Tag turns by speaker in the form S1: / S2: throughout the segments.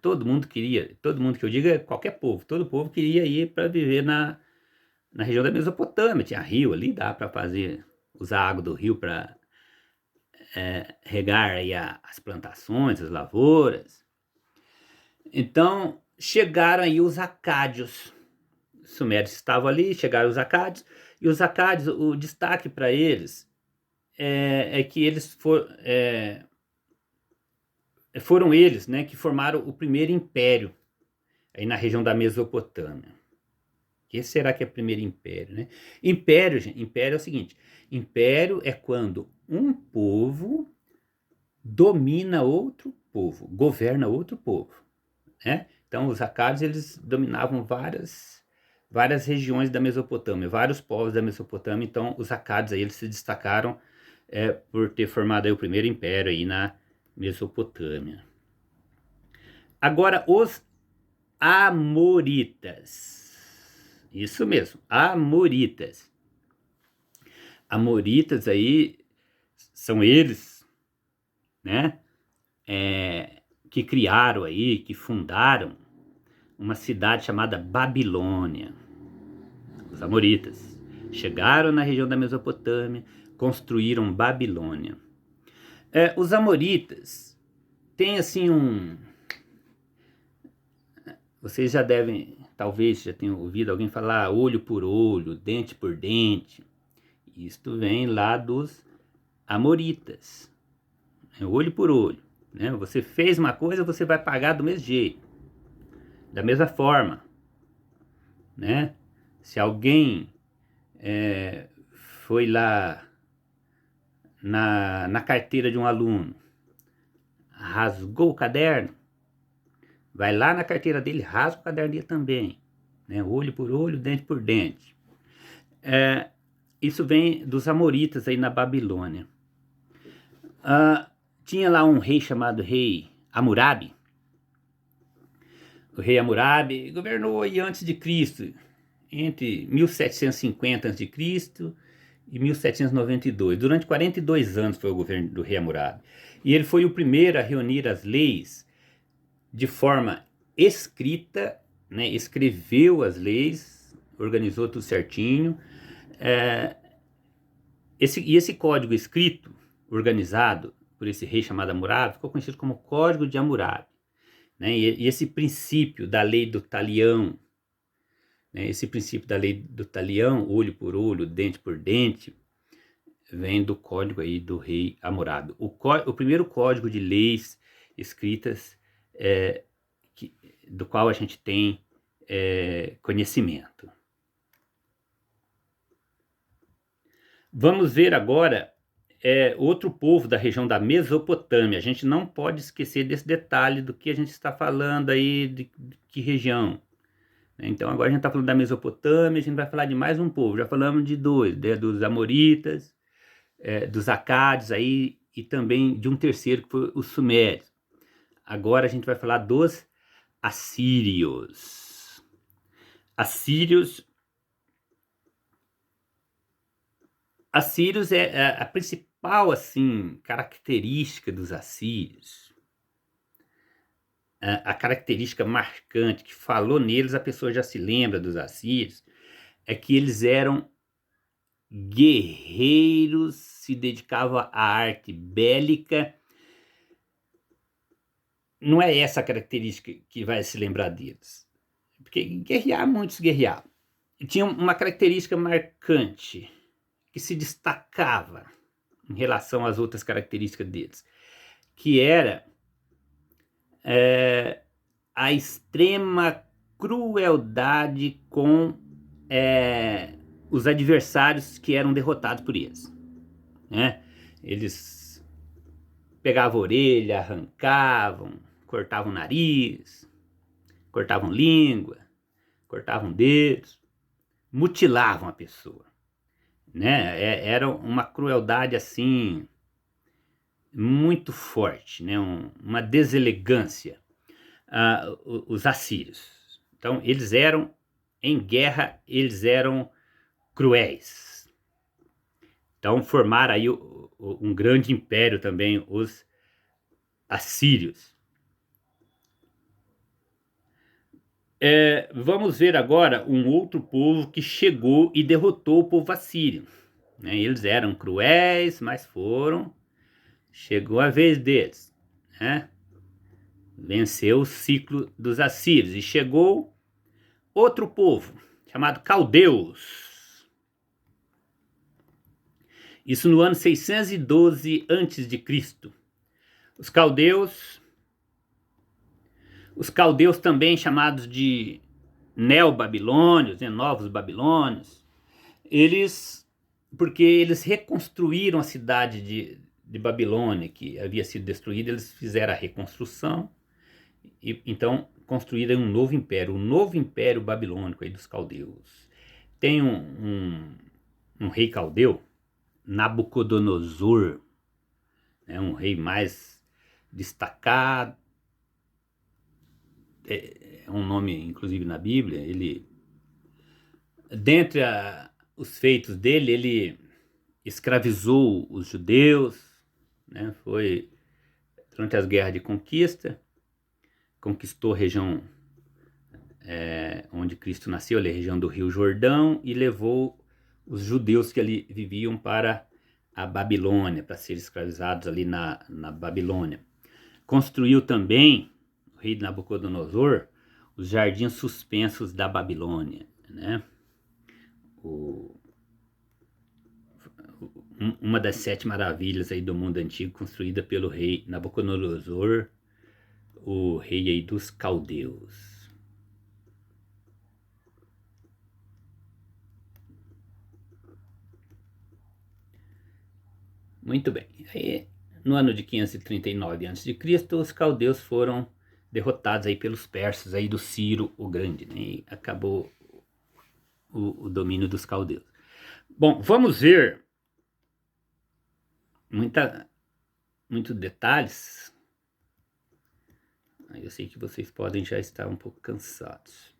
S1: Todo mundo queria, todo mundo que eu digo é qualquer povo, todo povo queria ir para viver na região da Mesopotâmia. Tinha rio ali, dá para usar a água do rio para regar aí as plantações, as lavouras. Então chegaram aí os acádios. Os sumérios estavam ali, chegaram os acádios, e os acádios, o destaque para eles é que eles foram eles, né, que formaram o primeiro império aí na região da Mesopotâmia. O que será que é o primeiro império, né? Império, gente, império é o seguinte: império é quando um povo domina outro povo, governa outro povo, né? Então os acádios, eles dominavam várias regiões da Mesopotâmia, vários povos da Mesopotâmia. Então os acádios aí, eles se destacaram por ter formado aí o primeiro império aí na Mesopotâmia. Agora os amoritas, isso mesmo, amoritas. Amoritas aí são eles, né? Que criaram aí, que fundaram uma cidade chamada Babilônia. Os amoritas chegaram na região da Mesopotâmia, construíram Babilônia. Os amoritas têm assim vocês já devem, talvez já tenham ouvido alguém falar olho por olho, dente por dente. Isto vem lá dos amoritas. Olho por olho, né? Você fez uma coisa, você vai pagar do mesmo jeito, da mesma forma, né? Se alguém foi lá na carteira de um aluno, rasgou o caderno, vai lá na carteira dele, rasga o caderno dele também, né? Olho por olho, dente por dente. Isso vem dos amoritas aí na Babilônia. Tinha lá um rei chamado rei Hammurabi. O rei Hammurabi governou aí antes de Cristo, entre 1750 a.C. e 1792. Durante 42 anos foi o governo do rei Hammurabi. E ele foi o primeiro a reunir as leis de forma escrita, né? Escreveu as leis, organizou tudo certinho. Esse código escrito, organizado por esse rei chamado Hammurabi, ficou conhecido como Código de Hammurabi, né? E esse princípio da lei do talião, né? Esse princípio da lei do talião, olho por olho, dente por dente, vem do código aí do rei Hammurabi. O primeiro código de leis escritas do qual a gente tem conhecimento. Vamos ver agora outro povo da região da Mesopotâmia. A gente não pode esquecer desse detalhe do que a gente está falando aí, de que região. Então agora a gente está falando da Mesopotâmia, a gente vai falar de mais um povo. Já falamos de dois, dos amoritas, dos acádios aí, e também de um terceiro, que foi os sumérios. Agora a gente vai falar dos assírios. Assírios é a principal assim característica dos assírios. A característica marcante que falou neles, a pessoa já se lembra dos assírios, é que eles eram guerreiros, se dedicavam à arte bélica. Não é essa a característica que vai se lembrar deles, porque guerrear, muitos guerreavam. E tinha uma característica marcante que se destacava em relação às outras características deles, que era a extrema crueldade com os adversários que eram derrotados por eles, né? Eles pegavam a orelha, arrancavam, cortavam o nariz, cortavam língua, cortavam dedos, mutilavam a pessoa, né? Era uma crueldade assim muito forte, né? Uma deselegância. Os assírios. Então eles eram em guerra, eles eram cruéis. Então formaram aí um grande império também, os assírios. Vamos ver agora um outro povo que chegou e derrotou o povo assírio, né? Eles eram cruéis, mas chegou a vez deles, né? Venceu o ciclo dos assírios e chegou outro povo chamado caldeus. Isso no ano 612 a.C. Os caldeus também chamados de neobabilônios, né, novos babilônios, porque eles reconstruíram a cidade de Babilônia, que havia sido destruída, eles fizeram a reconstrução e então construíram um novo império, o novo império babilônico aí dos caldeus. Tem um rei caldeu, Nabucodonosor, né, um rei mais destacado, é um nome inclusive na Bíblia. Ele, dentre os feitos dele, ele escravizou os judeus, né? Foi durante as guerras de conquista, conquistou a região onde Cristo nasceu, a região do Rio Jordão, e levou os judeus que ali viviam para a Babilônia, para serem escravizados ali na Babilônia. Construiu também, o rei Nabucodonosor, os jardins suspensos da Babilônia, né? Uma das 7 maravilhas aí do mundo antigo, construída pelo rei Nabucodonosor, o rei aí dos caldeus. Muito bem. Aí, no ano de 539 a.C., os caldeus foram derrotados aí pelos persas aí do Ciro o Grande, né? E acabou o domínio dos caldeus. Bom, vamos ver muitos detalhes. Eu sei que vocês podem já estar um pouco cansados.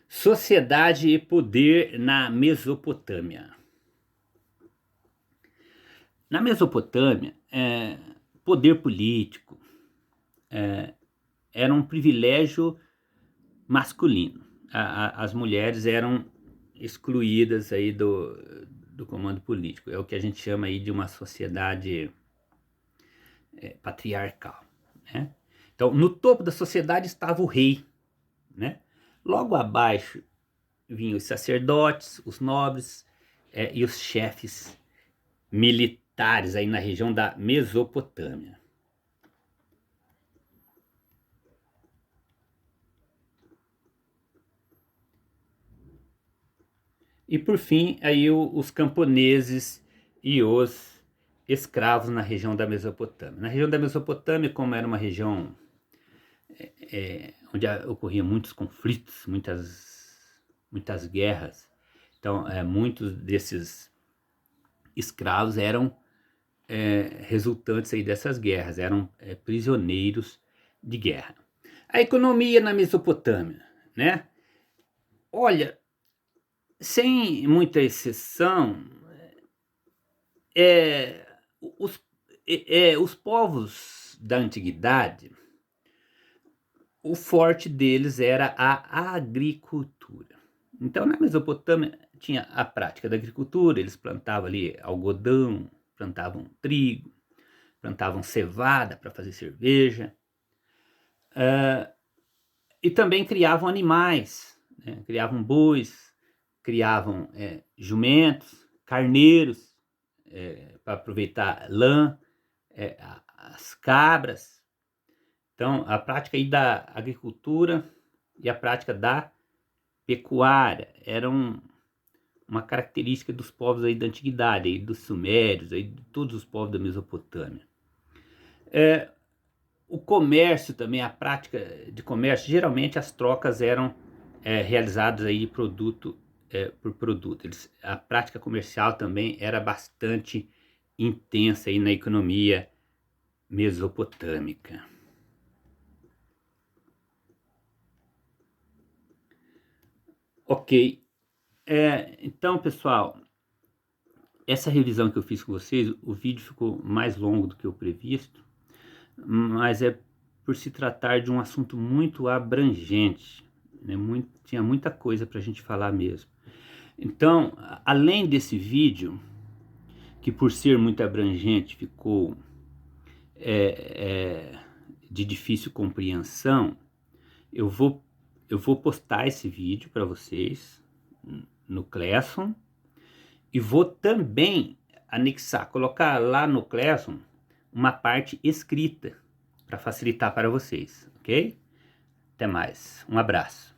S1: Sociedade e poder na Mesopotâmia. Na Mesopotâmia, poder político era um privilégio masculino. As mulheres eram excluídas aí do comando político. É o que a gente chama aí de uma sociedade patriarcal, né? Então, no topo da sociedade estava o rei, né? Logo abaixo vinham os sacerdotes, os nobres e os chefes militares aí na região da Mesopotâmia. E por fim, aí os camponeses e os escravos na região da Mesopotâmia. Na região da Mesopotâmia, como era uma região onde ocorriam muitos conflitos, muitas guerras, então muitos desses escravos eram resultantes aí dessas guerras, eram prisioneiros de guerra. A economia na Mesopotâmia, né? Olha, sem muita exceção, os povos da antiguidade, o forte deles era a agricultura. Então, na Mesopotâmia, tinha a prática da agricultura, eles plantavam ali algodão, plantavam trigo, plantavam cevada para fazer cerveja, e também criavam animais, né? Criavam bois, criavam jumentos, carneiros, para aproveitar lã, as cabras. Então, a prática aí da agricultura e a prática da pecuária eram uma característica dos povos aí da antiguidade, aí dos sumérios, aí de todos os povos da Mesopotâmia. O comércio também, a prática de comércio, geralmente as trocas eram realizadas aí de produto por produto. A prática comercial também era bastante intensa aí na economia mesopotâmica. Ok, então pessoal, essa revisão que eu fiz com vocês, o vídeo ficou mais longo do que o previsto, mas é por se tratar de um assunto muito abrangente, né? Tinha muita coisa para a gente falar mesmo. Então, além desse vídeo, que por ser muito abrangente ficou de difícil compreensão, eu vou postar esse vídeo para vocês no Classroom e vou também anexar, colocar lá no Classroom uma parte escrita para facilitar para vocês, ok? Até mais, um abraço.